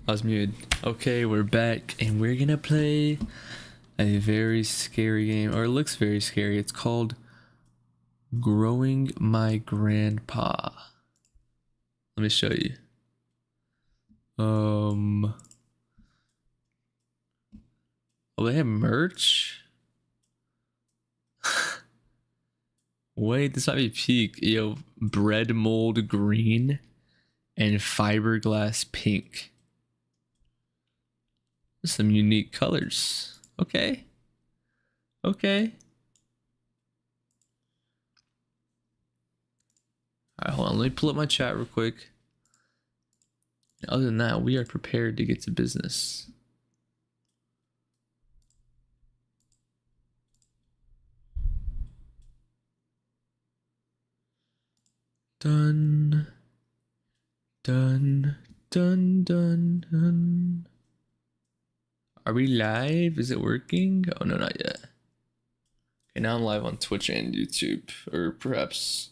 I was muted. Okay, we're back and we're gonna play a very scary game, or it looks very scary. It's called Growing My Grandpa. Let me show you. Oh, they have merch? Wait, this might be peak. Yo, bread mold green and fiberglass pink. Some unique colors. Okay. Okay. Alright, hold on. Let me pull up my chat real quick. Other than that, we are prepared to get to business. Done. Done. Done. Done. Done. Are we live? Is it working? Oh no, not yet. Okay, now I'm live on Twitch and YouTube, or perhaps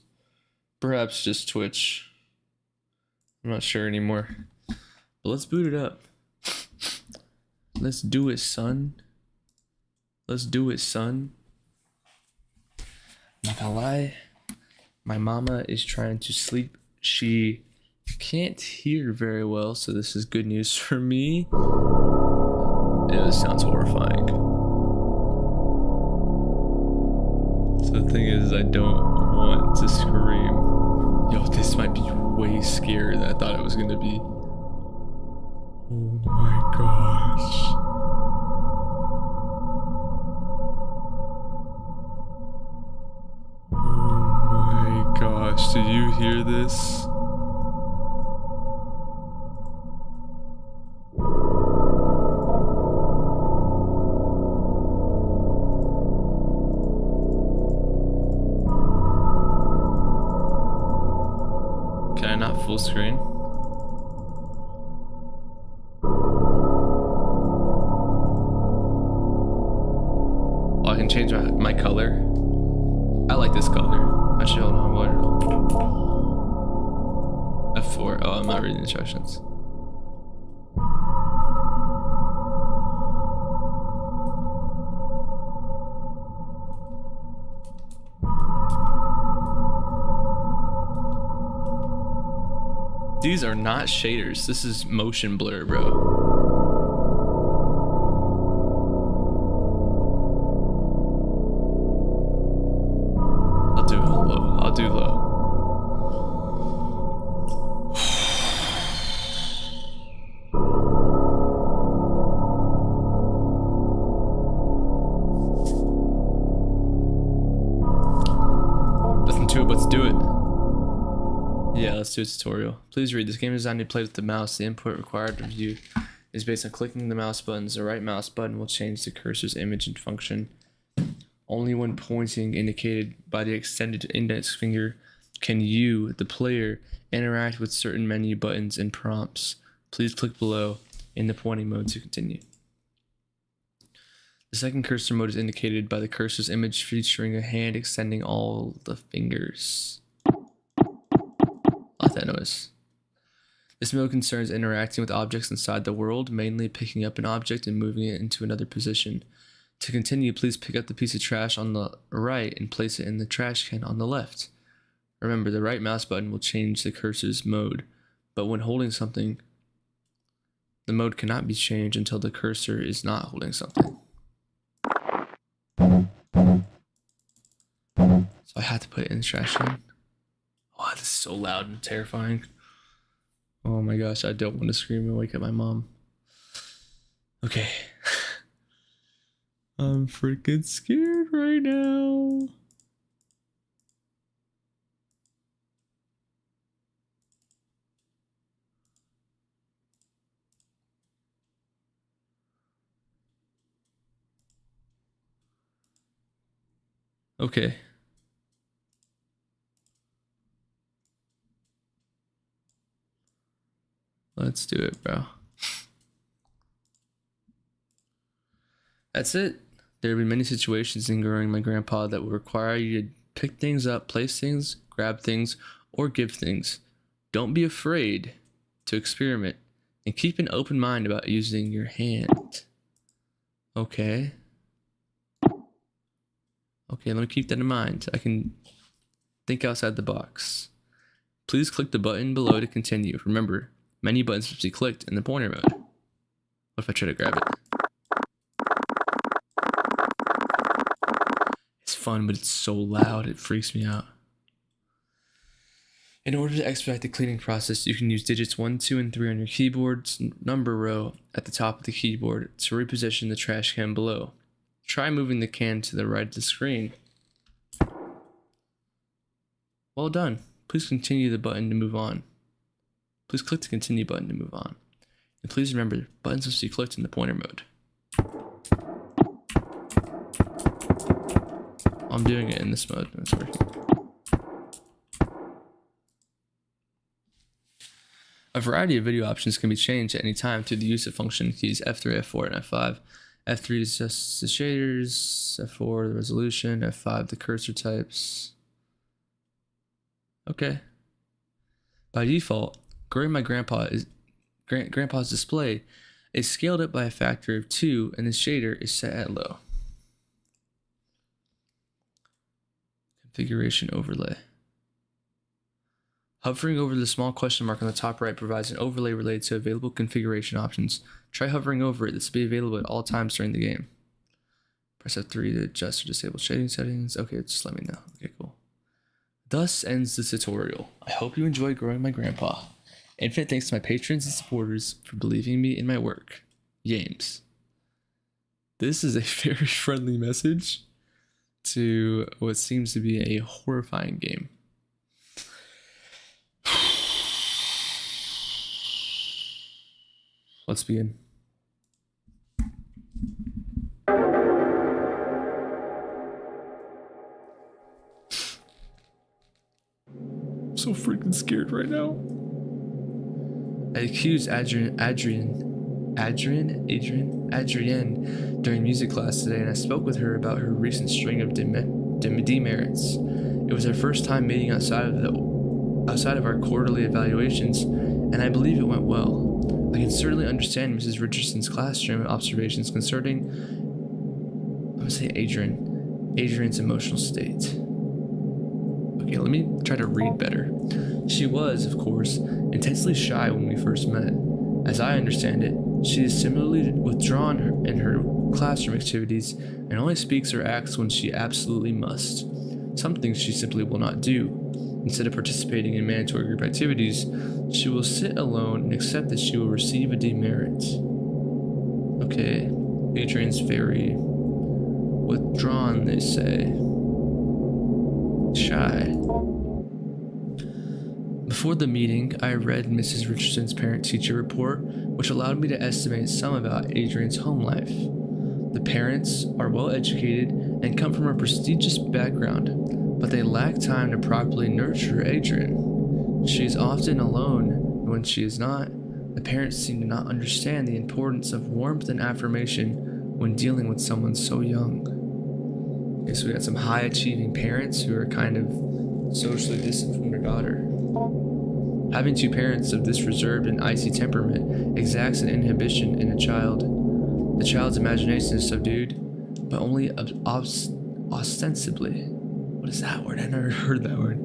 just Twitch. I'm not sure anymore. But let's boot it up. Let's do it, son. Let's do it, son. Not gonna lie, my mama is trying to sleep. She can't hear very well, so this is good news for me. Yeah, this sounds horrifying. So the thing is, I don't want to scream. Yo, this might be way scarier than I thought it was gonna be. Oh my gosh. Oh my gosh, do you hear this? Can I not full screen? Oh, I can change my color. I like this color. Actually, hold on. What? F4. Oh, I'm not reading instructions. These are not shaders. This is motion blur, bro. I'll do low. I'll do low. Nothing to it, but let's do it. Yeah, let's do a tutorial. Please read. This game is designed to be played with the mouse. The input required to view is based on clicking the mouse buttons. The right mouse button will change the cursor's image and function. Only when pointing indicated by the extended index finger can you, the player, interact with certain menu buttons and prompts. Please click below in the pointing mode to continue. The second cursor mode is indicated by the cursor's image featuring a hand extending all the fingers. I like that noise. This mode concerns interacting with objects inside the world, mainly picking up an object and moving it into another position. To continue, please pick up the piece of trash on the right and place it in the trash can on the left. Remember, the right mouse button will change the cursor's mode, but when holding something, the mode cannot be changed until the cursor is not holding something. So I had to put it in the trash can. Oh, this is so loud and terrifying. Oh my gosh, I don't want to scream and wake up my mom. Okay. I'm freaking scared right now. Okay. Let's do it, bro. That's it. There have been many situations in growing my grandpa that will require you to pick things up, place things, grab things, or give things. Don't be afraid to experiment. And keep an open mind about using your hand. Okay. Okay, let me keep that in mind. I can think outside the box. Please click the button below to continue. Remember, many buttons must be clicked in the pointer mode. What if I try to grab it? It's fun, but it's so loud, it freaks me out. In order to expedite the cleaning process, you can use digits 1, 2, and 3 on your keyboard's number row at the top of the keyboard to reposition the trash can below. Try moving the can to the right of the screen. Well done. Please continue the button to move on. Please click the continue button to move on. And please remember, buttons must be clicked in the pointer mode. I'm doing it in this mode. That's working. A variety of video options can be changed at any time through the use of function keys F3, F4, and F5. F3 is just the shaders, F4 the resolution, F5 the cursor types. Okay. By default, Growing My Grandpa's display is scaled up by a factor of 2 and the shader is set at low. Configuration overlay. Hovering over the small question mark on the top right provides an overlay related to available configuration options. Try hovering over it. This will be available at all times during the game. Press F3 to adjust or disable shading settings. Okay, just let me know. Okay, cool. Thus ends the tutorial. I hope you enjoyed Growing My Grandpa. Infinite thanks to my patrons and supporters for believing me in my work. Yames. This is a very friendly message to what seems to be a horrifying game. Let's begin. I'm so freaking scared right now. I accused Adrienne during music class today, and I spoke with her about her recent string of demerits. It was our first time meeting outside of our quarterly evaluations, and I believe it went well. I can certainly understand Mrs. Richardson's classroom observations concerning, I'm gonna say Adrian's emotional state. Okay, let me try to read better. She was, of course, intensely shy when we first met. As I understand it, she is similarly withdrawn in her classroom activities and only speaks or acts when she absolutely must. Some things she simply will not do. Instead of participating in mandatory group activities, she will sit alone and accept that she will receive a demerit. Okay, Adrian's very withdrawn, they say. Shy. Before the meeting, I read Mrs. Richardson's parent-teacher report, which allowed me to estimate some about Adrian's home life. The parents are well educated and come from a prestigious background, but they lack time to properly nurture Adrian. She is often alone, and when she is not, the parents seem to not understand the importance of warmth and affirmation when dealing with someone so young. Okay, so we got some high-achieving parents who are kind of socially distant from their daughter. Having two parents of this reserved and icy temperament exacts an inhibition in a child. The child's imagination is subdued, but only ostensibly. What is that word? I never heard that word.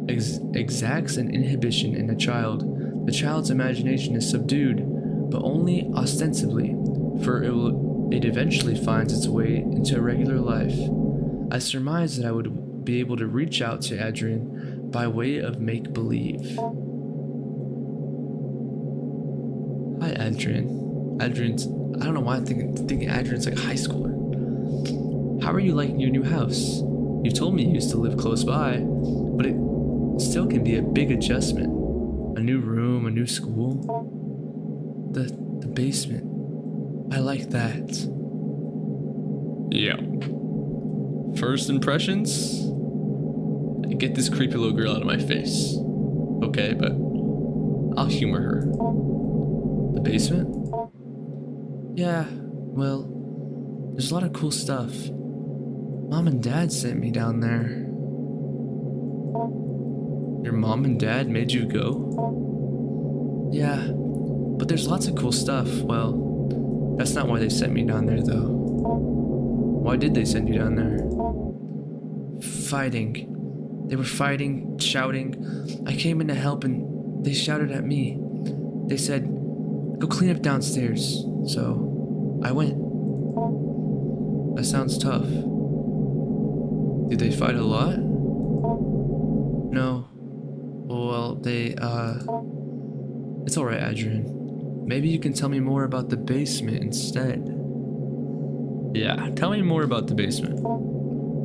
Exacts an inhibition in a child. The child's imagination is subdued, but only ostensibly, for it eventually finds its way into a regular life. I surmised that I would be able to reach out to Adrian by way of make-believe. Hi, Adrian. I don't know why I'm thinking Adrian's like a high schooler. How are you liking your new house? You told me you used to live close by, but it still can be a big adjustment. A new room, a new school. The basement. I like that. Yeah. First impressions? Get this creepy little girl out of my face. Okay, but I'll humor her. The basement? Yeah, well, there's a lot of cool stuff. Mom and Dad sent me down there. Your mom and dad made you go? Yeah, But there's lots of cool stuff. Well, that's not why they sent me down there, though. Why did they send you down there? Fighting. They were fighting, shouting. I came in to help and they shouted at me. They said, go clean up downstairs. So, I went. That sounds tough. Did they fight a lot? No. Well, it's alright, Adrian. Maybe you can tell me more about the basement instead. Yeah, tell me more about the basement.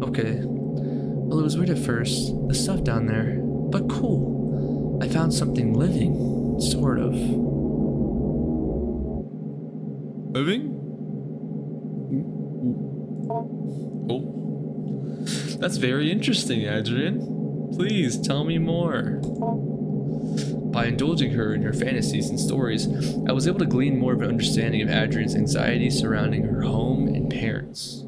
Okay. Well, it was weird at first, the stuff down there, but cool. I found something living, sort of. Living? Oh. That's very interesting, Adrian. Please tell me more. By indulging her in her fantasies and stories, I was able to glean more of an understanding of Adrian's anxiety surrounding her home and parents.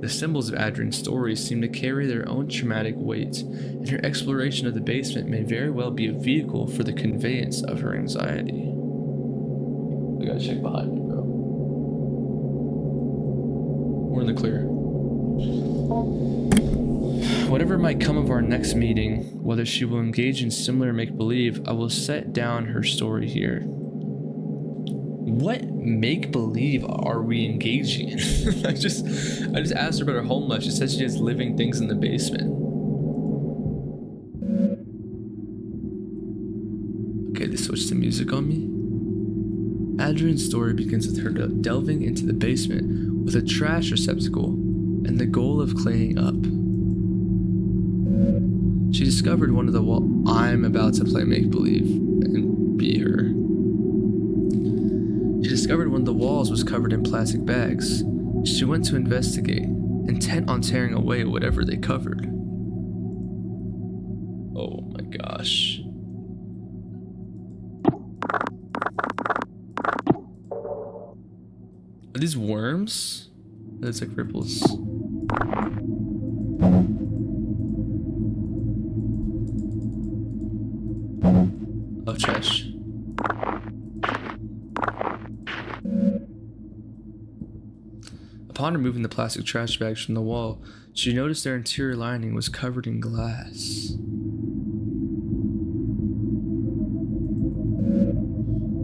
The symbols of Adrian's stories seem to carry their own traumatic weight, and her exploration of the basement may very well be a vehicle for the conveyance of her anxiety. I gotta check behind me, bro. We're in the clear. Whatever might come of our next meeting, whether she will engage in similar make-believe, I will set down her story here. What make-believe are we engaging in? I just asked her about her home life. She said she has living things in the basement. Okay, they switched the music on me. Adrian's story begins with her delving into the basement with a trash receptacle and the goal of cleaning up. She discovered one of the I'm about to play make-believe and be her. She discovered one of the walls was covered in plastic bags. She went to investigate, intent on tearing away whatever they covered. Oh my gosh. Are these worms? That's like ripples. Oh, trash. Upon removing the plastic trash bags from the wall, she noticed their interior lining was covered in glass.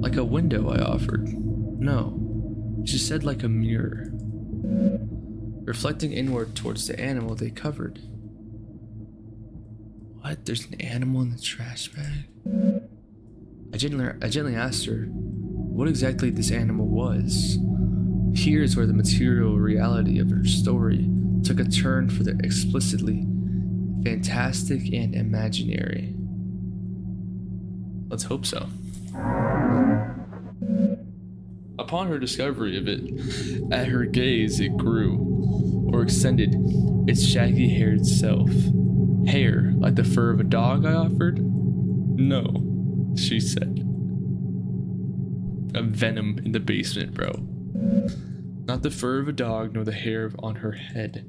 Like a window, I offered. No, she said like a mirror, reflecting inward towards the animal they covered. What? There's an animal in the trash bag? I gently asked her what exactly this animal was. Here's where the material reality of her story took a turn for the explicitly fantastic and imaginary. Let's hope so. Upon her discovery of it, at her gaze it grew, or extended, its shaggy-haired self. Hair, like the fur of a dog, I offered? No, she said. A venom in the basement, bro. Not the fur of a dog, nor the hair on her head.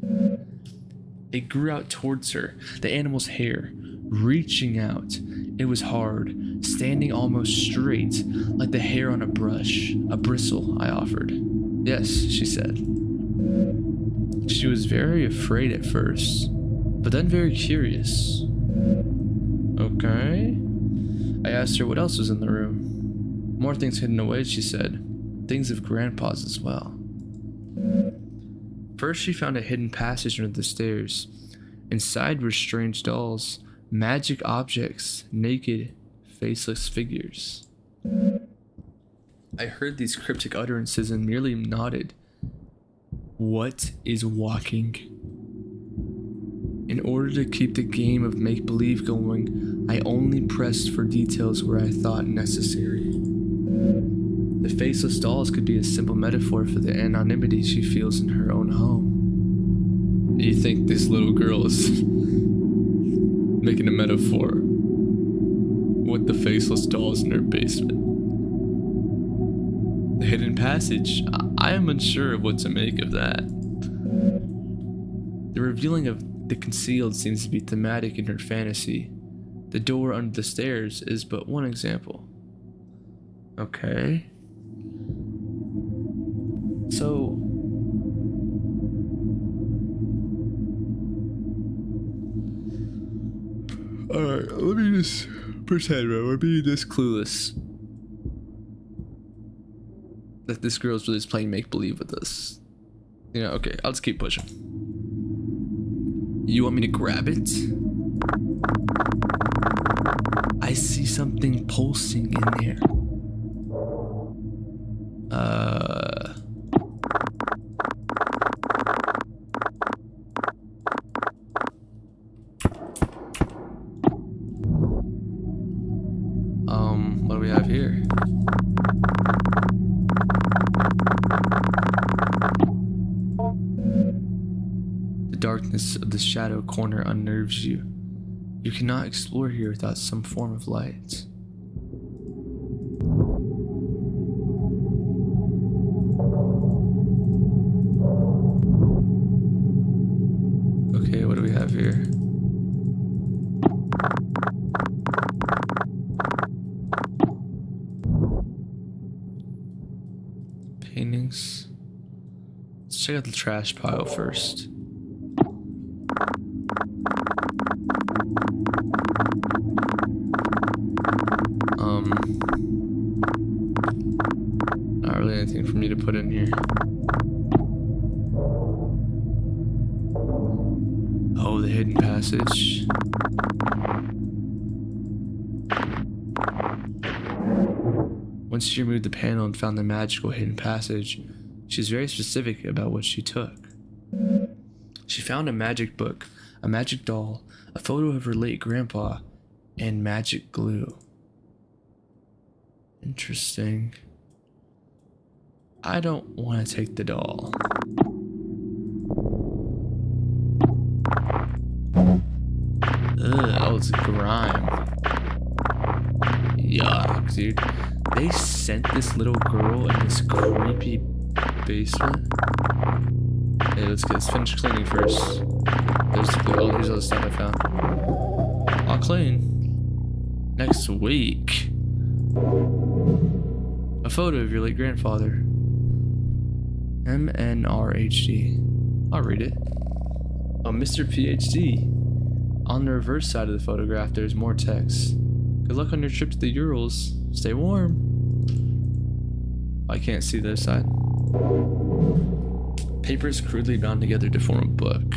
It grew out towards her, the animal's hair, reaching out. It was hard, standing almost straight, like the hair on a brush. A bristle, I offered. Yes, she said. She was very afraid at first, but then very curious. Okay. I asked her what else was in the room. More things hidden away, she said. Things of Grandpa's as well. First, she found a hidden passage under the stairs. Inside were strange dolls, magic objects, naked, faceless figures. I heard these cryptic utterances and merely nodded. What is walking? In order to keep the game of make-believe going, I only pressed for details where I thought necessary. The faceless dolls could be a simple metaphor for the anonymity she feels in her own home. You think this little girl is making a metaphor with the faceless dolls in her basement? The hidden passage, I am unsure of what to make of that. The revealing of the concealed seems to be thematic in her fantasy. The door under the stairs is but one example. Okay. So alright, let me just pretend, bro. We're being this clueless. That this girl's really just playing make-believe with us. You know, okay, I'll just keep pushing. You want me to grab it? I see something pulsing in there. What do we have here? The darkness of the shadow corner unnerves you. You cannot explore here without some form of light. Okay, what do we have here? Paintings. Let's check out the trash pile first. Not really anything for me to put in here. Oh, the hidden passage. Once she removed the panel and found the magical hidden passage, she was very specific about what she took. She found a magic book, a magic doll, a photo of her late grandpa, and magic glue. Interesting. I don't want to take the doll. Ugh, oh, it's grime. Yuck, dude. They sent this little girl in this creepy basement. Hey, let's finish cleaning first. There's here's all the stuff I found. I'll clean. Next week. A photo of your late grandfather. MNRHD. I'll read it. Oh, Mr. PhD. On the reverse side of the photograph, there's more text. Good luck on your trip to the Urals. Stay warm. I can't see this side. Papers crudely bound together to form a book.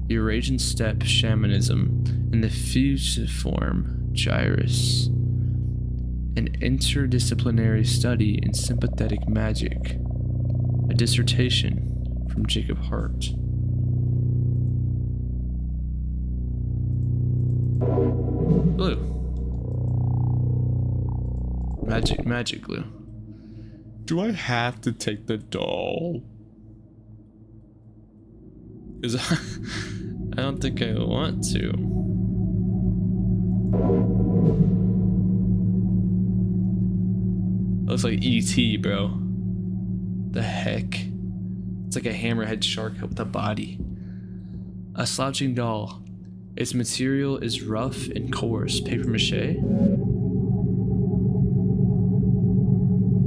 Eurasian steppe shamanism in the fusiform gyrus. An interdisciplinary study in sympathetic magic. A dissertation from Jacob Hart. Glue. Magic glue. Do I have to take the doll? Because I don't think I want to. Looks like E.T., bro. The heck? It's like a hammerhead shark with a body. A slouching doll. Its material is rough and coarse. Paper mache?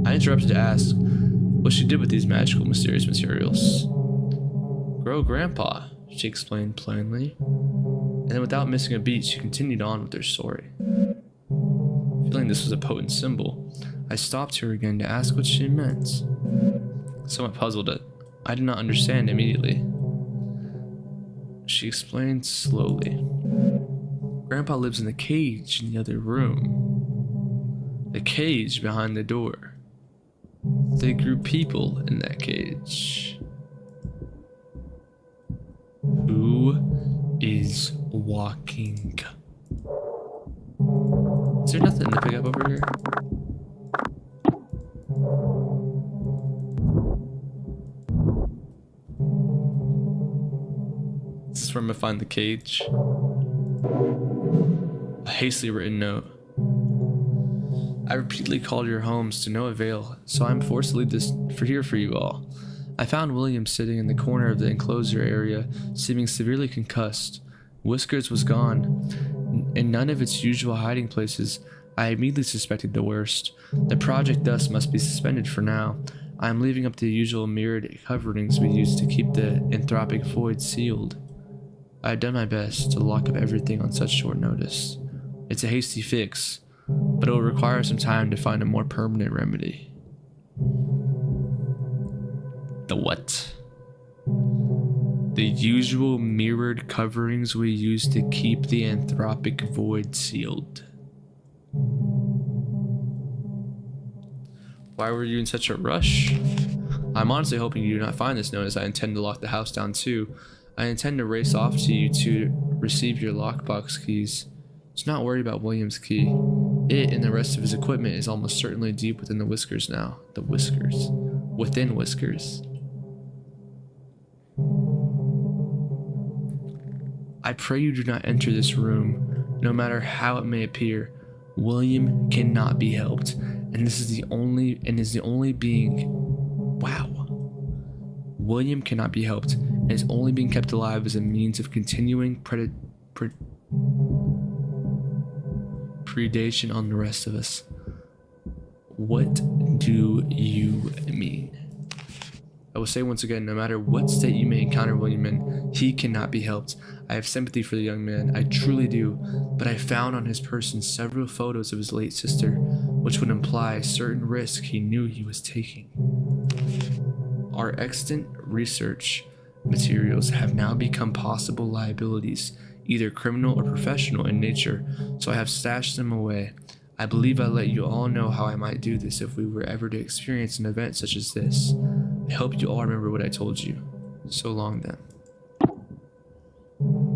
I interrupted to ask what she did with these magical, mysterious materials. Grow grandpa, she explained plainly. And then without missing a beat, she continued on with her story. Feeling this was a potent symbol, I stopped her again to ask what she meant. Somewhat puzzled, I did not understand immediately. She explained slowly. Grandpa lives in the cage in the other room. The cage behind the door. They grew people in that cage. Who is walking? Is there nothing to pick up over here? This is where I'm gonna find the cage. A hastily written note. I repeatedly called your homes to no avail, so I am forced to leave this here for you all. I found William sitting in the corner of the enclosure area, seeming severely concussed. Whiskers was gone. In none of its usual hiding places, I immediately suspected the worst. The project thus must be suspended for now. I am leaving up the usual mirrored coverings we use to keep the anthropic void sealed. I have done my best to lock up everything on such short notice. It's a hasty fix, but it will require some time to find a more permanent remedy. The what? The usual mirrored coverings we use to keep the anthropic void sealed. Why were you in such a rush? I'm honestly hoping you do not find this note, as I intend to lock the house down too. I intend to race off to you to receive your lockbox keys. Do not worry about William's key. It and the rest of his equipment is almost certainly deep within the Whiskers now. The Whiskers. Within Whiskers. I pray you do not enter this room, no matter how it may appear. William cannot be helped, and this is the only being. Wow. William cannot be helped, and is only being kept alive as a means of continuing predation on the rest of us. What do you mean? I will say once again, no matter what state you may encounter William in, he cannot be helped. I have sympathy for the young man, I truly do, but I found on his person several photos of his late sister, which would imply a certain risk he knew he was taking. Our extant research materials have now become possible liabilities, either criminal or professional in nature, so I have stashed them away. I believe I let you all know how I might do this if we were ever to experience an event such as this. I hope you all remember what I told you. So long then.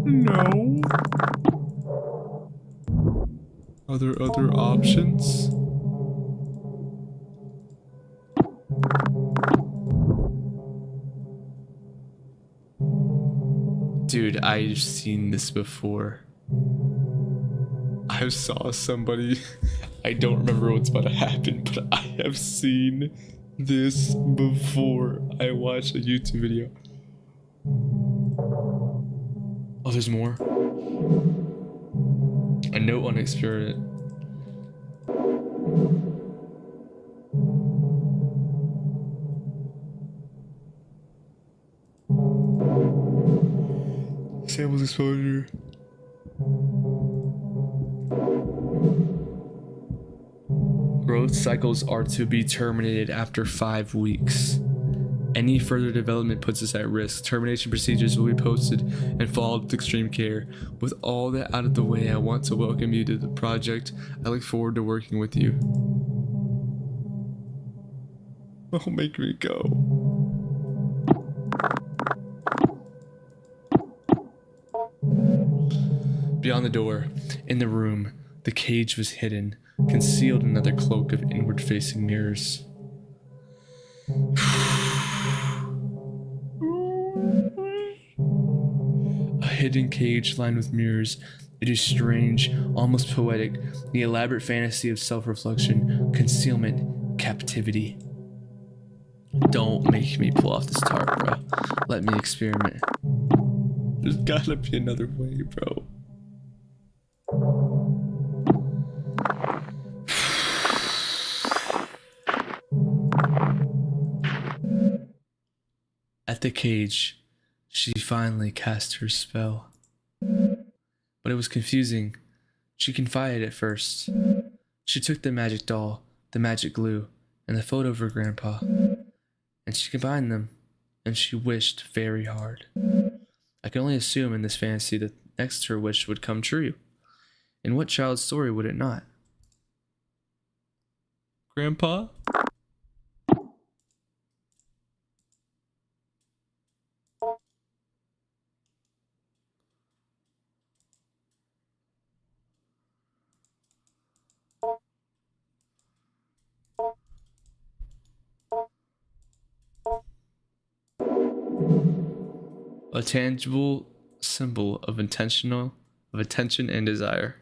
No. Are there other options? Dude, I've seen this before. I saw somebody, I don't remember what's about to happen, but I have seen this before. I watched a YouTube video. Oh, there's more. A note on experiment. Samples exposure. Growth cycles are to be terminated after 5 weeks. Any further development puts us at risk. Termination procedures will be posted and followed with extreme care. With all that out of the way, I want to welcome you to the project. I look forward to working with you. Don't make me go. Beyond the door, in the room, the cage was hidden, concealed in another cloak of inward-facing mirrors. A hidden cage lined with mirrors. It is strange, almost poetic, the elaborate fantasy of self-reflection, concealment, captivity. Don't make me pull off this tarp, bro. Let me experiment. There's gotta be another way, bro. At the cage, she finally cast her spell. But it was confusing. She confided at first. She took the magic doll, the magic glue, and the photo of her grandpa, and she combined them, and she wished very hard. I can only assume in this fantasy that next her wish would come true. In what child's story would it not? Grandpa? A tangible symbol of attention and desire.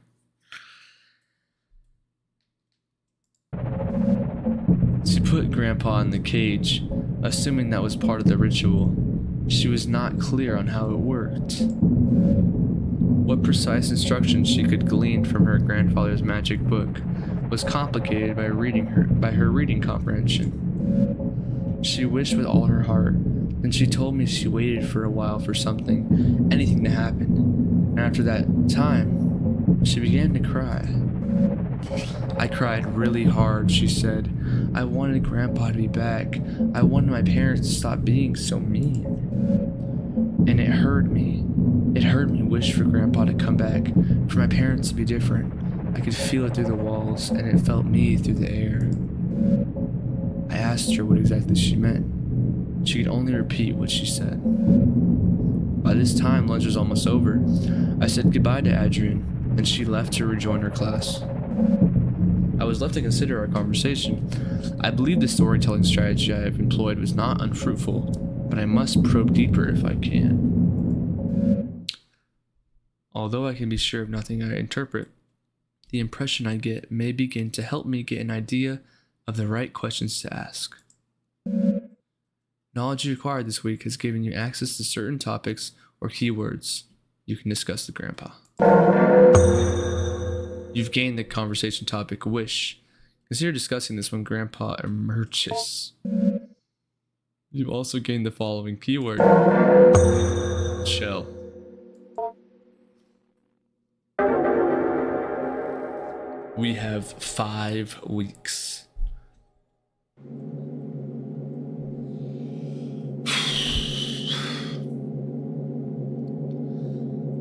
She put Grandpa in the cage, assuming that was part of the ritual. She was not clear on how it worked. What precise instructions she could glean from her grandfather's magic book was complicated by her reading comprehension. She wished with all her heart, and she told me she waited for a while for anything to happen. And after that time, she began to cry. I cried really hard, she said. I wanted Grandpa to be back. I wanted my parents to stop being so mean. And it hurt me. It hurt me wish for Grandpa to come back, for my parents to be different. I could feel it through the walls, and it felt me through the air. I asked her what exactly she meant. She could only repeat what she said. By this time, lunch was almost over. I said goodbye to Adrian, and she left to rejoin her class. I was left to consider our conversation. I believe the storytelling strategy I have employed was not unfruitful, but I must probe deeper if I can. Although I can be sure of nothing I interpret, the impression I get may begin to help me get an idea of the right questions to ask. Knowledge you acquired this week has given you access to certain topics or keywords you can discuss with Grandpa. You've gained the conversation topic wish. Consider discussing this when Grandpa emerges. You've also gained the following keyword: shell. We have 5 weeks.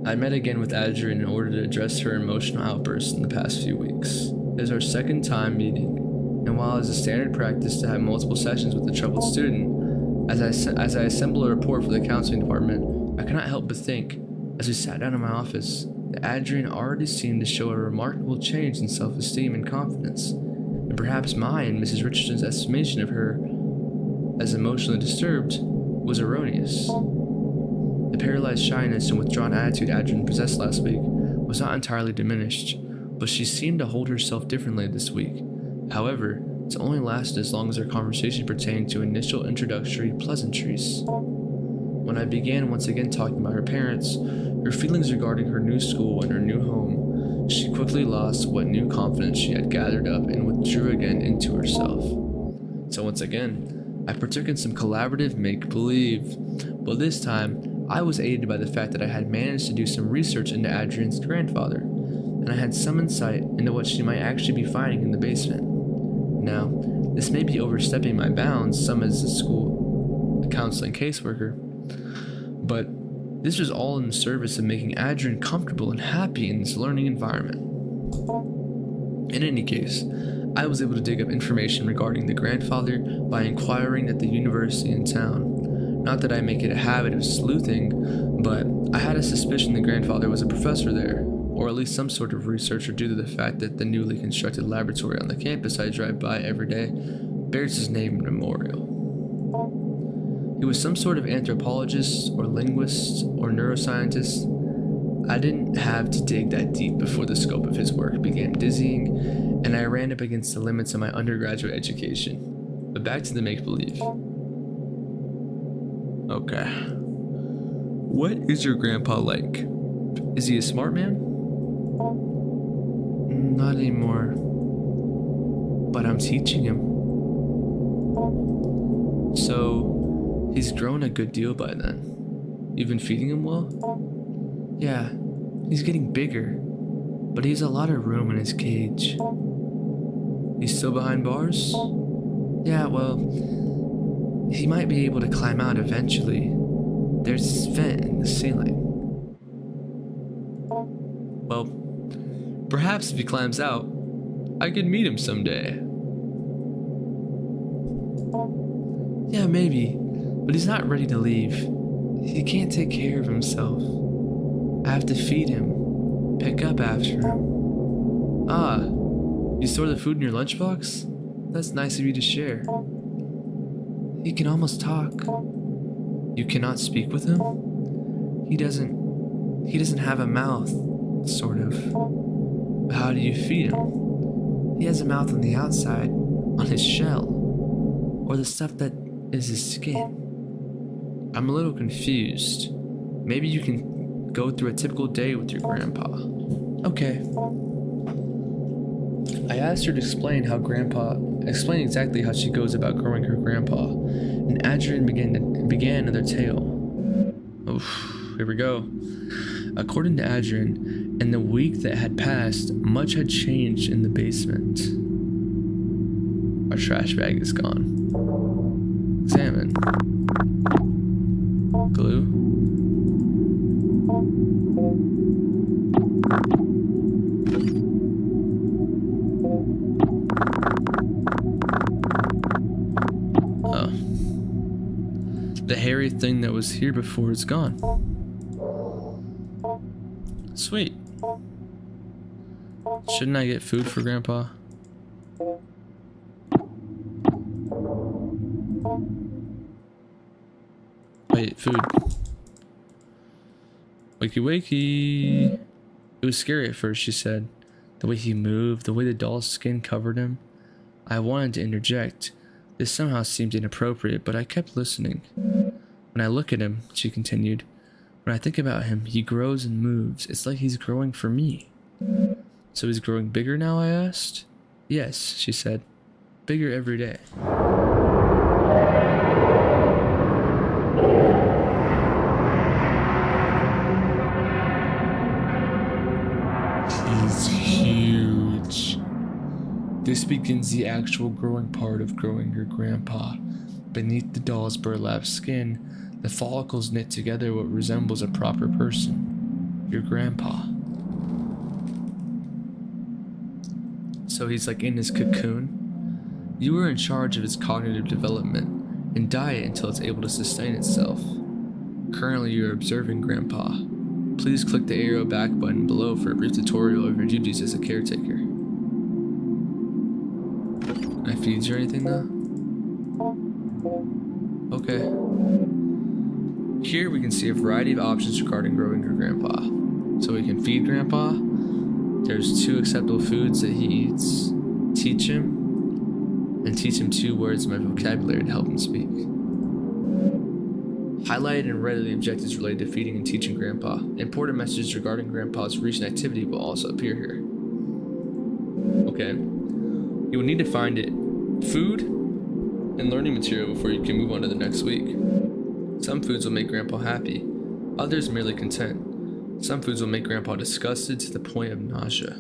I met again with Adrian in order to address her emotional outbursts in the past few weeks. It is our second time meeting, and while it is a standard practice to have multiple sessions with a troubled student, as I assemble a report for the counseling department, I cannot help but think, as we sat down in my office, that Adrian already seemed to show a remarkable change in self-esteem and confidence, and perhaps my and Mrs. Richardson's estimation of her as emotionally disturbed was erroneous. The paralyzed shyness and withdrawn attitude Adrian possessed last week was not entirely diminished, but she seemed to hold herself differently this week. However, it only lasted as long as our conversation pertained to initial introductory pleasantries. When I began once again talking about her parents, her feelings regarding her new school and her new home, she quickly lost what new confidence she had gathered up and withdrew again into herself. So once again, I partook in some collaborative make-believe, but this time, I was aided by the fact that I had managed to do some research into Adrian's grandfather, and I had some insight into what she might actually be finding in the basement. Now, this may be overstepping my bounds, some as a counseling caseworker, but this was all in the service of making Adrian comfortable and happy in this learning environment. In any case, I was able to dig up information regarding the grandfather by inquiring at the university in town. Not that I make it a habit of sleuthing, but I had a suspicion the grandfather was a professor there, or at least some sort of researcher due to the fact that the newly constructed laboratory on the campus I drive by every day bears his name and memorial. He was some sort of anthropologist or linguist or neuroscientist. I didn't have to dig that deep before the scope of his work began dizzying, and I ran up against the limits of my undergraduate education. But back to the make-believe. Okay. What is your grandpa like? Is he a smart man? Not anymore. But I'm teaching him. So, he's grown a good deal by then. You've been feeding him well? Yeah, he's getting bigger, but he has a lot of room in his cage. He's still behind bars? Yeah, well, he might be able to climb out eventually. There's this vent in the ceiling. Well, perhaps if he climbs out, I could meet him someday. Yeah, maybe, but he's not ready to leave. He can't take care of himself. I have to feed him, pick up after him. Ah, you store the food in your lunchbox? That's nice of you to share. He can almost talk. You cannot speak with him? He doesn't have a mouth, sort of. How do you feed him? He has a mouth on the outside, on his shell, or the stuff that is his skin. I'm a little confused. Maybe you can go through a typical day with your grandpa. Okay. I asked her to explain exactly how she goes about growing her grandpa, and Adrian began another tale. Oof, here we go. According to Adrian, in the week that had passed, much had changed in the basement. Our trash bag is gone. Examine. Glue. Oh. The hairy thing that was here before is gone. Sweet. Shouldn't I get food for Grandpa? Wait, food. Wakey wakey. It was scary at first, she said. The way he moved, the way the doll's skin covered him. I wanted to interject. This somehow seemed inappropriate, but I kept listening. When I look at him, she continued, when I think about him, he grows and moves. It's like he's growing for me. So he's growing bigger now, I asked? Yes, she said. Bigger every day. He's huge. This begins the actual growing part of growing your grandpa. Beneath the doll's burlap skin, the follicles knit together what resembles a proper person. Your grandpa. So he's like in his cocoon. You are in charge of his cognitive development and diet until it's able to sustain itself. Currently you are observing Grandpa. Please click the arrow back button below for a brief tutorial of your duties as a caretaker. Can I feed you or anything though? Okay. Here we can see a variety of options regarding growing your grandpa. So we can feed Grandpa. There's 2 acceptable foods that he eats. Teach him. And teach him 2 words in my vocabulary to help him speak. Highlighted in red are the objectives related to feeding and teaching Grandpa. Important messages regarding Grandpa's recent activity will also appear here. Okay. You will need to find it food and learning material before you can move on to the next week. Some foods will make Grandpa happy, others merely content. Some foods will make Grandpa disgusted to the point of nausea.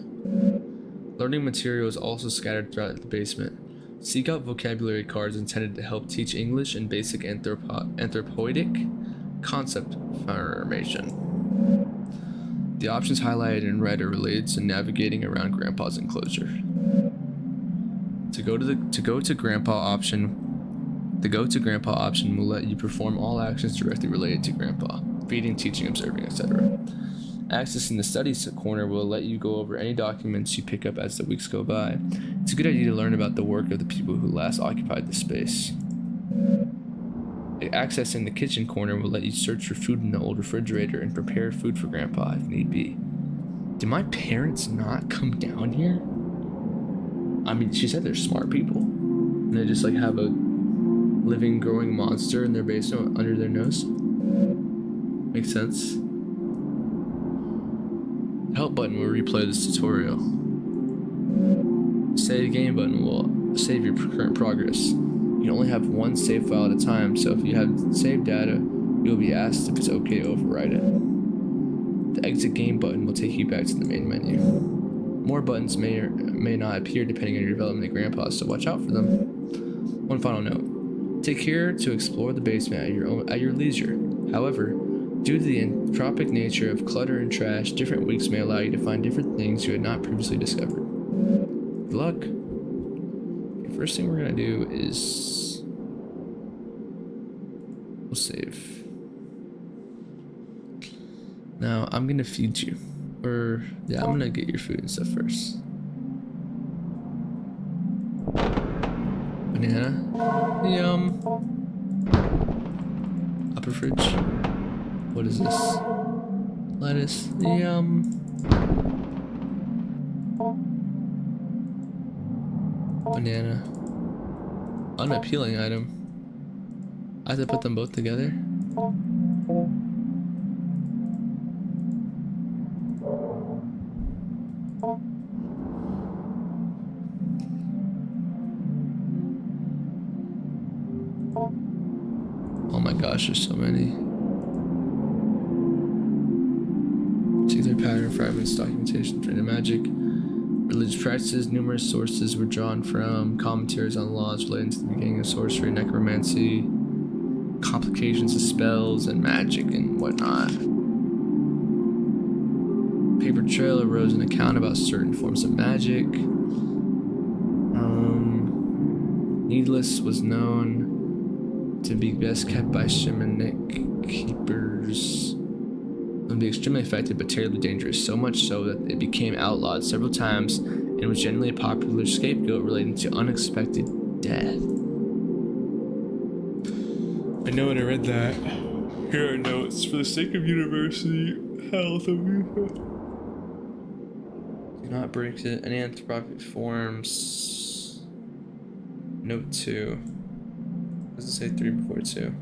Learning material is also scattered throughout the basement. Seek out vocabulary cards intended to help teach English and basic anthropoidic concept formation. The options highlighted in red are related to navigating around Grandpa's enclosure. The go to Grandpa option will let you perform all actions directly related to Grandpa: feeding, teaching, observing, etc. Accessing the studies corner will let you go over any documents you pick up as the weeks go by. It's a good idea to learn about the work of the people who last occupied the space. Accessing the kitchen corner will let you search for food in the old refrigerator and prepare food for Grandpa if need be. Did my parents not come down here? I mean, she said they're smart people. And they just like have a living, growing monster in their basement under their nose. Makes sense. The help button will replay this tutorial. Save game button will save your current progress. You can only have 1 save file at a time, so if you have saved data, you will be asked if it's okay to overwrite it. The exit game button will take you back to the main menu. More buttons may or may not appear depending on your development of Grandpa, so watch out for them. One final note. Take care to explore the basement at your leisure. However, due to the entropic nature of clutter and trash, different weeks may allow you to find different things you had not previously discovered. Good luck. The first thing we're gonna do is we'll save. Now I'm gonna feed you. I'm gonna get your food and stuff first. Banana. Yum. Upper fridge. What is this? Lettuce. Yum. Banana. Unappealing item. I have to put them both together. my gosh, there's so many. Particular pattern, fragments, documentation, training magic, religious practices. Numerous sources were drawn from commentaries on laws relating to the beginning of sorcery, necromancy, complications of spells and magic and whatnot. Paper trail arose an account about certain forms of magic. Needless was known to be best kept by shamanic keepers. Would be extremely effective but terribly dangerous, so much so that it became outlawed several times and was generally a popular scapegoat relating to unexpected death. I know when I read that. Here are notes for the sake of university health. Do not break it. Any anthropic forms. Note 2. Does it say 3 before 2?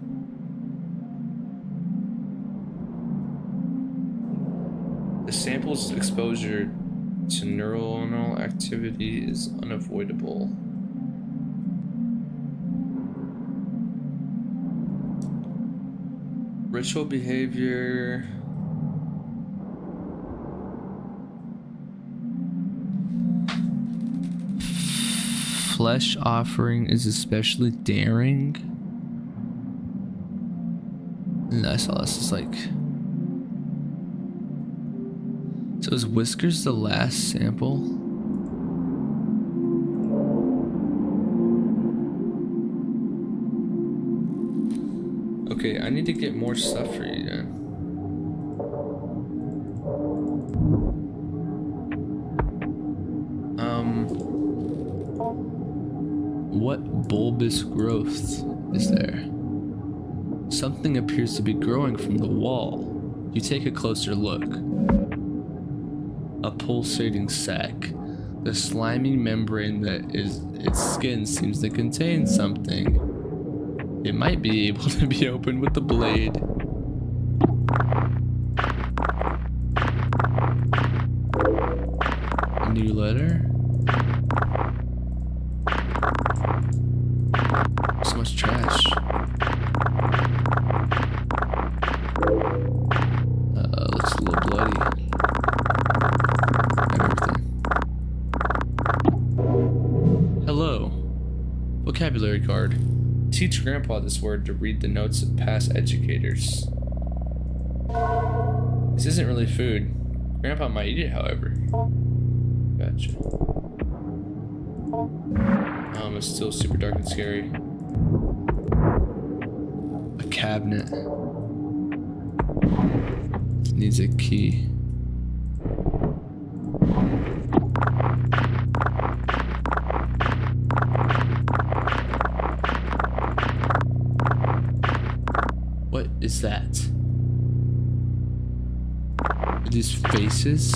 The sample's exposure to neuronal activity is unavoidable. Ritual behavior. Flesh offering is especially daring. And I saw this is like. So is Whiskers the last sample? Okay, I need to get more stuff for you then. What bulbous growth is there? Something appears to be growing from the wall. You take a closer look. A pulsating sac. The slimy membrane that is its skin seems to contain something. It might be able to be opened with the blade. A new letter? So much trash. Looks a little bloody. Everything. Hello. Vocabulary card. Teach Grandpa this word to read the notes of past educators. This isn't really food. Grandpa might eat it, however. Gotcha. It's still super dark and scary. A cabinet. Needs a key. What is that? Are these faces?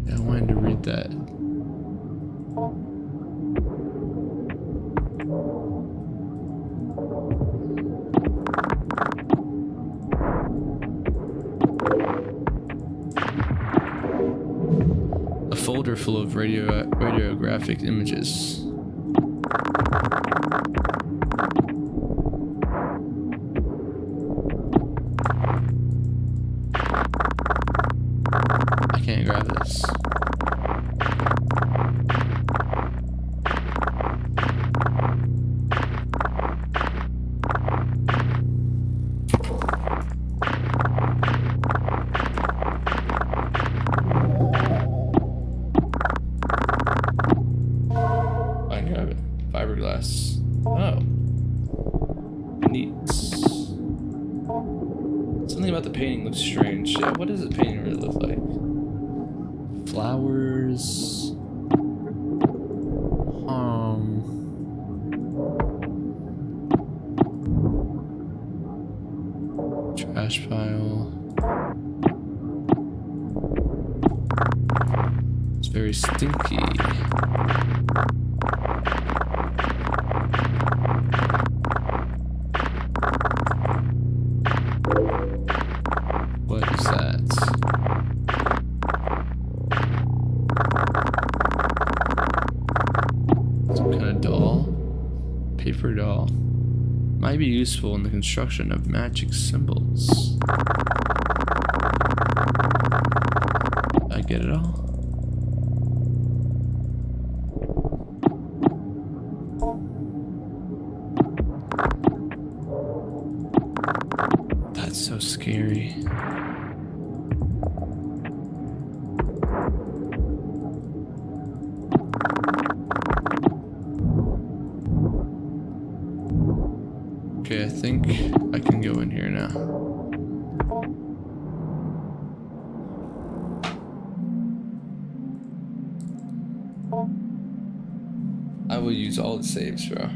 I wanted to read that. A folder full of radiographic images. I can't grab this. Fiberglass. Oh. Neat. Something about the painting looks strange. Yeah, what does the painting really look like? Flowers. Trash pile. It's very stinky. paper doll. Might be useful in the construction of magic symbols. I get it all. That's so scary. Okay, I think I can go in here now. I will use all the saves, bro.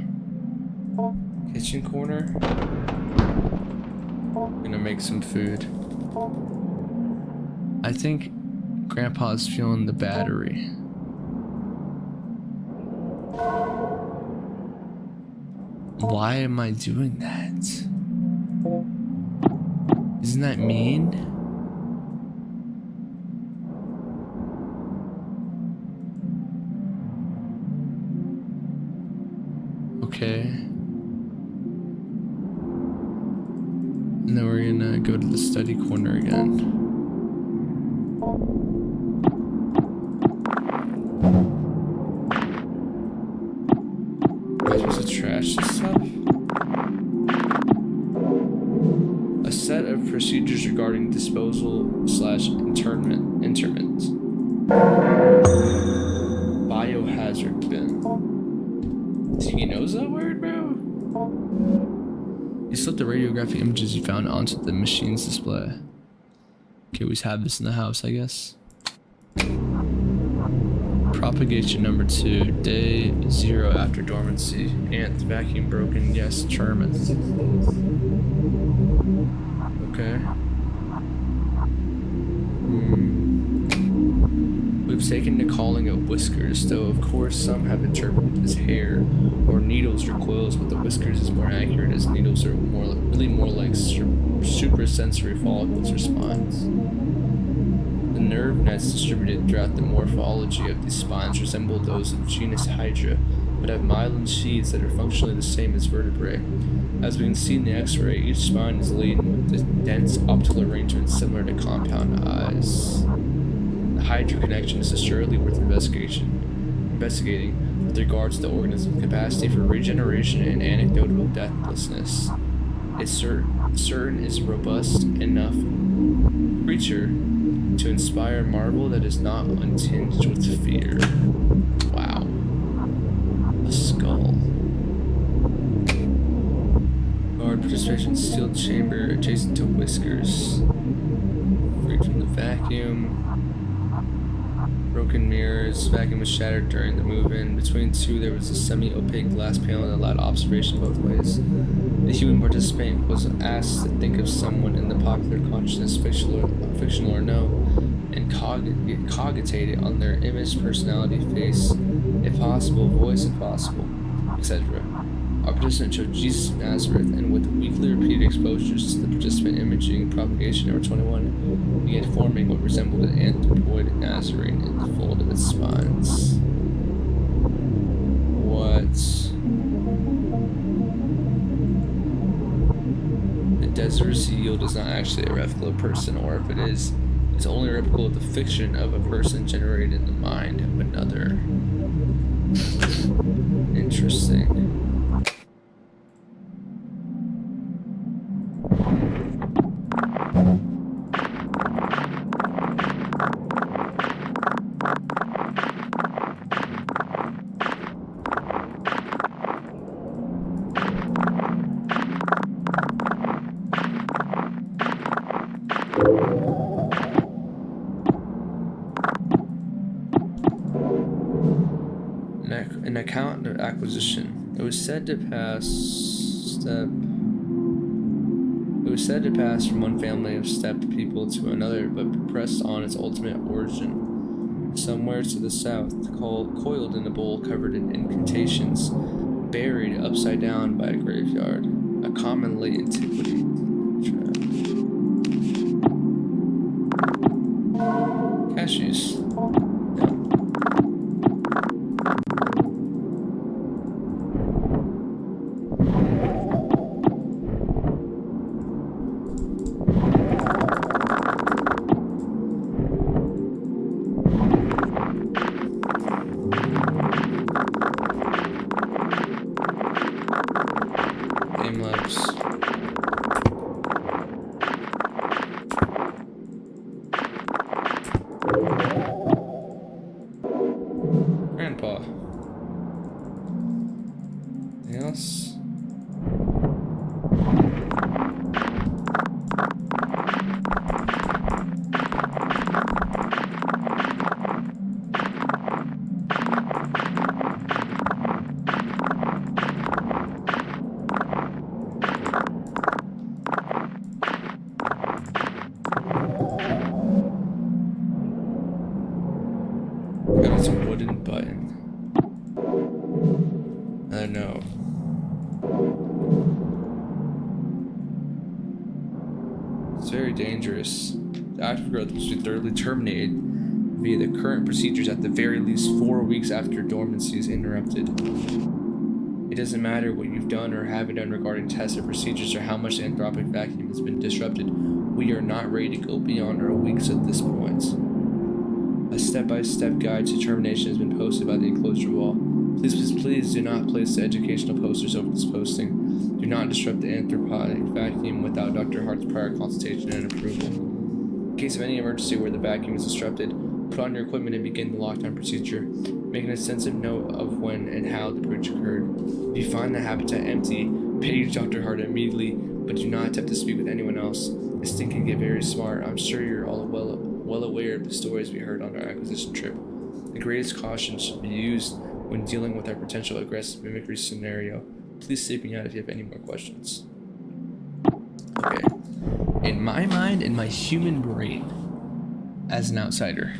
Kitchen corner. Gonna make some food. I think Grandpa's feeling the battery. Why am I doing that? Isn't that mean? Okay. And then we're gonna go to the study corner again. Am I supposed to trash this stuff? A set of procedures regarding disposal/interment. Biohazard bin. Do you know that word, bro? You slipped the radiographic images you found onto the machine's display. Okay, we have this in the house, I guess. Propagation number 2, day 0 after dormancy. Ant vacuum broken, yes, term at 6 days. Okay. We've taken to calling it whiskers, though of course some have interpreted as hair or needles or coils, but the whiskers is more accurate as needles are really more like suprasensory follicles or spines. The nerve nets distributed throughout the morphology of these spines resemble those of genus Hydra, but have myelin sheaths that are functionally the same as vertebrae. As we can see in the X-ray, each spine is laden with a dense optical arrangement similar to compound eyes. The Hydra connection is assuredly worth investigating with regards to the organism's capacity for regeneration and anecdotal deathlessness. It's certain is a robust enough creature to inspire marvel that is not untinged with fear. Wow. A skull. Guard participation sealed chamber adjacent to whiskers. Freed from the vacuum. Broken mirrors. Vacuum was shattered during the move-in. Between two, there was a semi-opaque glass panel that allowed observation both ways. The human participant was asked to think of someone in the popular consciousness, fictional or no, and cogitated on their image, personality, face, if possible, voice, if possible, etc. Our participant showed Jesus of Nazareth, and with weekly repeated exposures to the participant imaging, propagation number 21 began forming what resembled an anthropoid Nazarene in the fold of its spines. What? The desert yield is not actually a replica of a person, or if it is, it's only a replica of the fiction of a person generated in the mind of another. Interesting. An account of acquisition. It was said to pass from one family of steppe people to another, but pressed on its ultimate origin. Somewhere to the south, coiled in a bowl covered in incantations, buried upside down by a graveyard, a common late antiquity. Cashews. Anything else? It's a wooden button. I don't know. It's very dangerous. The active growth must be thoroughly terminated via the current procedures at the very least 4 weeks after dormancy is interrupted. It doesn't matter what you've done or haven't done regarding tests or procedures or how much the anthropic vacuum has been disrupted. We are not ready to go beyond our weeks at this point. A step-by-step guide to termination has been posted by the enclosure wall. Please do not place the educational posters over this posting. Do not disrupt the anthropic vacuum without Dr. Hart's prior consultation and approval. In case of any emergency where the vacuum is disrupted, put on your equipment and begin the lockdown procedure, making a extensive note of when and how the breach occurred. If you find the habitat empty, page Dr. Hart immediately, but do not attempt to speak with anyone else. This thing can get very smart. I'm sure you're all well aware of the stories we heard on our acquisition trip. The greatest caution should be used when dealing with our potential aggressive mimicry scenario. Please sleep me out if you have any more questions. Okay. In my mind, in my human brain, as an outsider,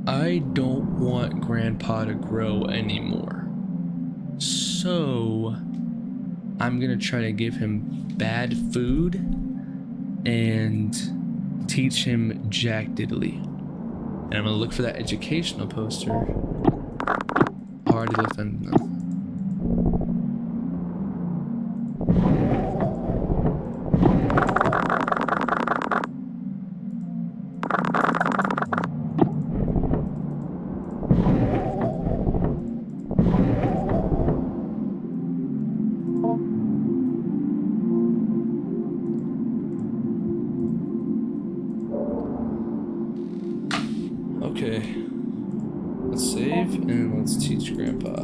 I don't want Grandpa to grow anymore. So, I'm gonna try to give him bad food and teach him Jack Diddley. And I'm gonna look for that educational poster. I already looked under them. Okay, let's save and let's teach Grandpa.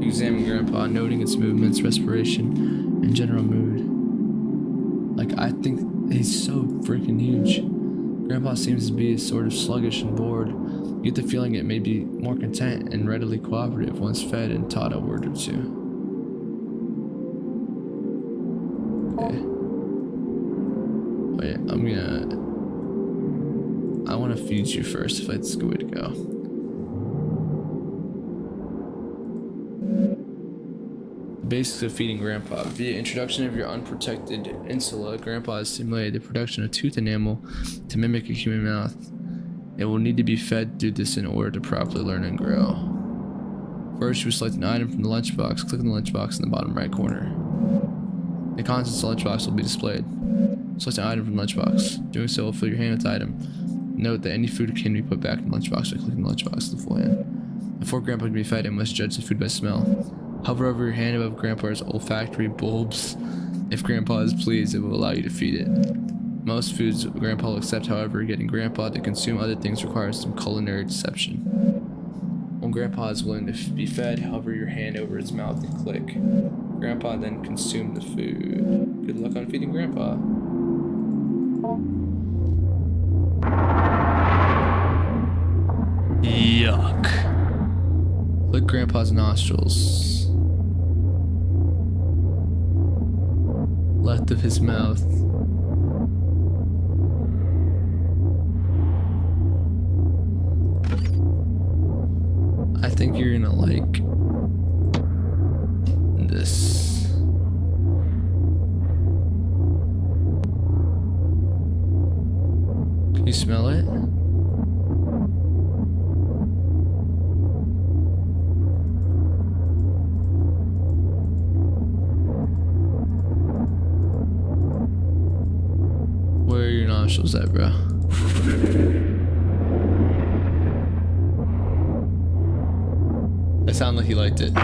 Examine Grandpa, noting its movements, respiration, and general mood. Like, I think he's so freaking huge. Grandpa seems to be sort of sluggish and bored. You get the feeling it may be more content and readily cooperative once fed and taught a word or two. Okay. Wait, I want to feed you first if that's a good way to go. The basics of feeding Grandpa. Via introduction of your unprotected insula, Grandpa has stimulated the production of tooth enamel to mimic a human mouth. It will need to be fed through this in order to properly learn and grow. First, you will select an item from the lunchbox. Click on the lunchbox in the bottom right corner. The contents of the lunchbox will be displayed. Select an item from the lunchbox. Doing so will fill your hand with the item. Note that any food can be put back in the lunchbox by clicking the lunchbox with the full hand. Before Grandpa can be fed, it must judge the food by smell. Hover over your hand above Grandpa's olfactory bulbs. If Grandpa is pleased, it will allow you to feed it. Most foods Grandpa will accept, however, getting Grandpa to consume other things requires some culinary deception. When Grandpa is willing to be fed, hover your hand over his mouth and click. Grandpa then consume the food. Good luck on feeding Grandpa. Yuck. Click Grandpa's nostrils. Left of his mouth. I think you're gonna like this. Can you smell it? Where are your nostrils at, bro? It sounded like he liked it.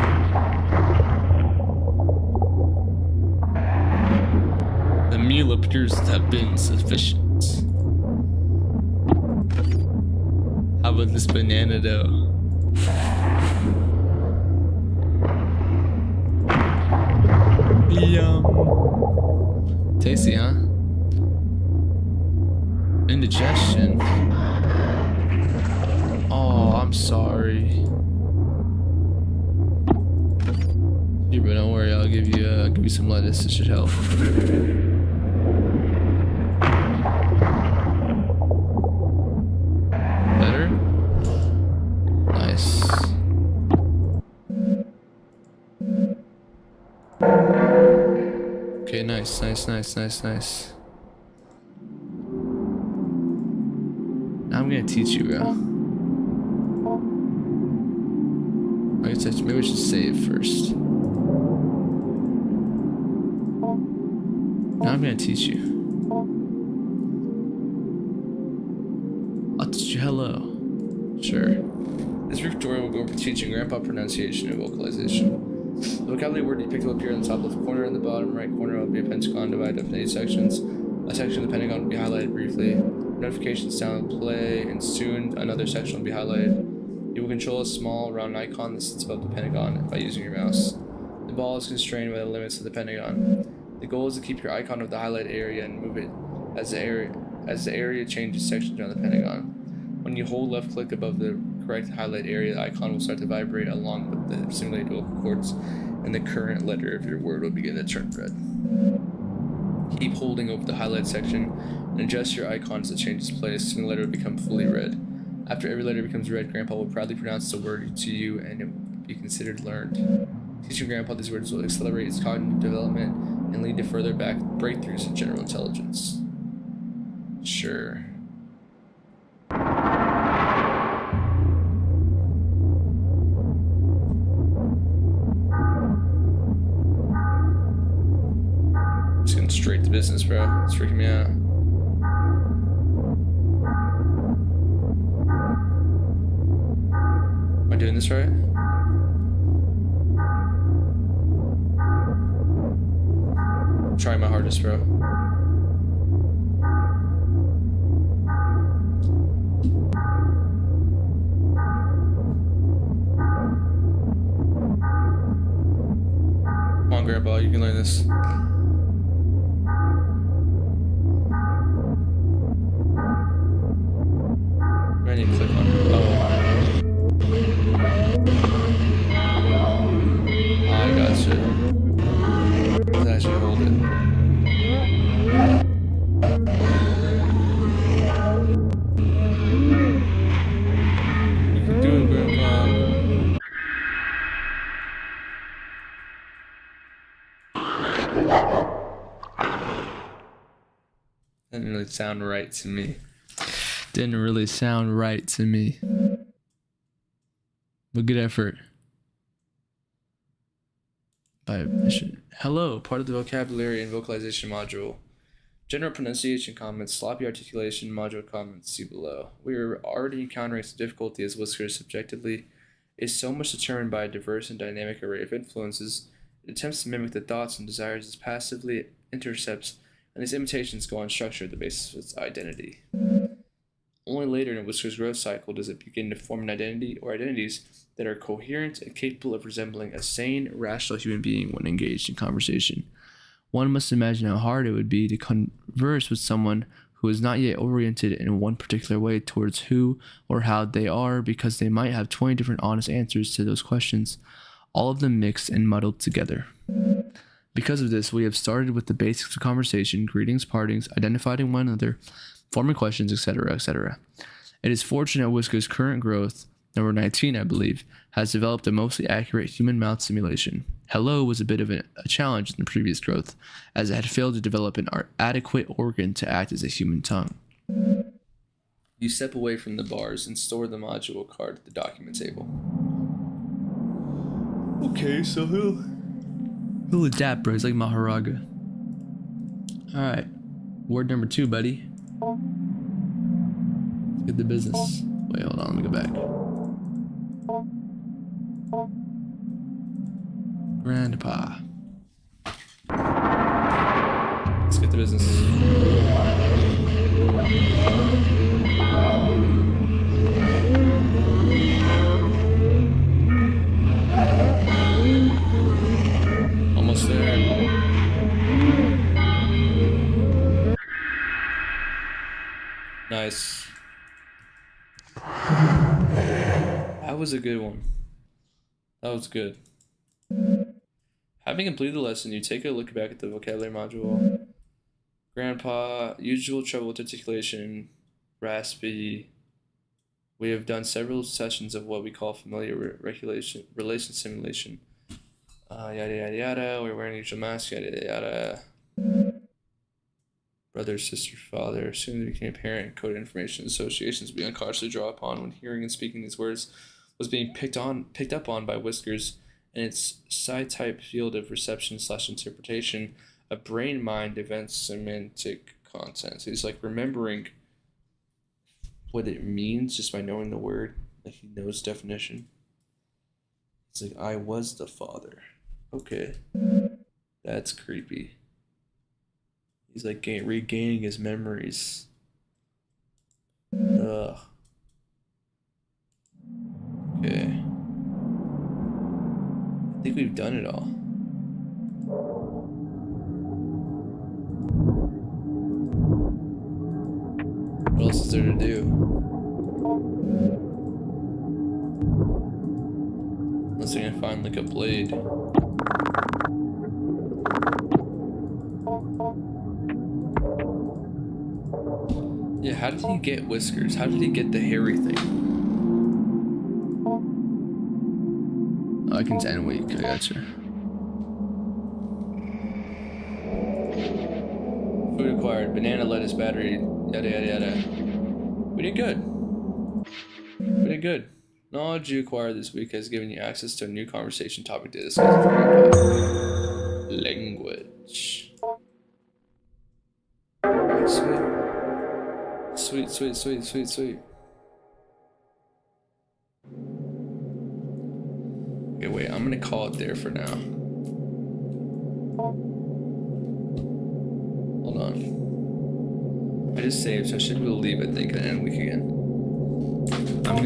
The meal appears to have been sufficient. How about this banana dough? Tasty, huh? Indigestion. Oh, I'm sorry. Yeah, but don't worry, I'll give you some lettuce. It should help. Better? Nice. Okay, nice. Now I'm gonna teach you, bro. I guess maybe we should save first. Now I'm gonna teach you. I'll teach you hello. Sure. This brief tutorial will go over teaching grandpa pronunciation and vocalization. The vocabulary word you picked will appear in the top left corner, and the bottom right corner will be a pentagon divided up into 8 sections. A section of the pentagon will be highlighted briefly. Notification sound will play, and soon another section will be highlighted. You will control a small round icon that sits above the pentagon by using your mouse. The ball is constrained by the limits of the pentagon. The goal is to keep your icon of the highlighted area and move it as the area changes sections around the pentagon. When you hold left click above the correct highlight area, the icon will start to vibrate along with the simulated vocal cords, and the current letter of your word will begin to turn red. Keep holding over the highlight section and adjust your icon as it changes place, and the letter will become fully red. After every letter becomes red, Grandpa will proudly pronounce the word to you, and it will be considered learned. Teaching Grandpa these words will accelerate his cognitive development and lead to further breakthroughs in general intelligence. Sure. Just getting straight to business, bro. It's freaking me out. Am I doing this right? I'm trying my hardest, bro. Come on, Grandpa, you can learn this. I need to click on it. Oh. I gotcha. Let's actually hold it. You can do it, Grandpa. Didn't really sound right to me. Didn't really sound right to me. But good effort. By mission. Hello, part of the vocabulary and vocalization module. General pronunciation comments, sloppy articulation, module comments, see below. We are already encountering some difficulty as Whiskers subjectively is so much determined by a diverse and dynamic array of influences. It attempts to mimic the thoughts and desires as passively intercepts, and these imitations go unstructured at the basis of its identity. Only later in Whisker's growth cycle does it begin to form an identity or identities that are coherent and capable of resembling a sane, rational human being when engaged in conversation. One must imagine how hard it would be to converse with someone who is not yet oriented in one particular way towards who or how they are, because they might have 20 different honest answers to those questions, all of them mixed and muddled together. Because of this, we have started with the basics of conversation, greetings, partings, identifying one another, forming questions, etc., etc. It is fortunate Whisker's current growth, number 19, I believe, has developed a mostly accurate human mouth simulation. Hello was a bit of a challenge in the previous growth, as it had failed to develop an adequate organ to act as a human tongue. You step away from the bars and store the module card at the document table. Okay, so he'll adapt, bro. He's like Maharaga. Alright. Word number 2, buddy. Let's get the business. Wait, hold on, let me go back. Grandpa. Let's get the business. Almost there. Nice. That was a good one. That was good. Having completed the lesson, you take a look back at the vocabulary module. Grandpa, usual trouble with articulation, raspy. We have done several sessions of what we call familiar relation simulation. Yada yada yada. We're wearing usual mask. Yada yada yada. Brother, sister, father. Soon they became apparent. Coded information associations we unconsciously draw upon when hearing and speaking these words was being picked up on by Whiskers and its psi-type field of reception/interpretation of brain-mind event semantic content. So he's like remembering what it means just by knowing the word. Like he knows definition. It's like, I was the father. Okay. That's creepy. He's like regaining his memories. Ugh. Okay. I think we've done it all. What else is there to do? Unless I can find like a blade. Yeah, how did he get Whiskers? How did he get the hairy thing? Oh, I can end week. I gotcha. Food acquired. Banana, lettuce, battery, yada yada yada. We did good. We did good. Knowledge you acquired this week has given you access to a new conversation topic to discuss with Grandpa. Language. Sweet. Sweet, sweet, sweet, sweet, sweet. Okay, wait, I'm gonna call it there for now. Hold on. I just saved, so I should be able to leave, I think, and end week again. I'm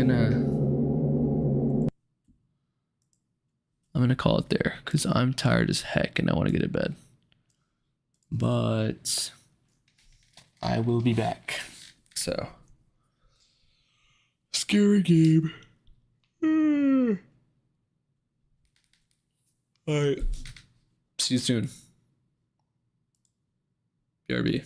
gonna call it there, because I'm tired as heck and I want to get to bed. But I will be back. So, scary game. All right. See you soon. BRB.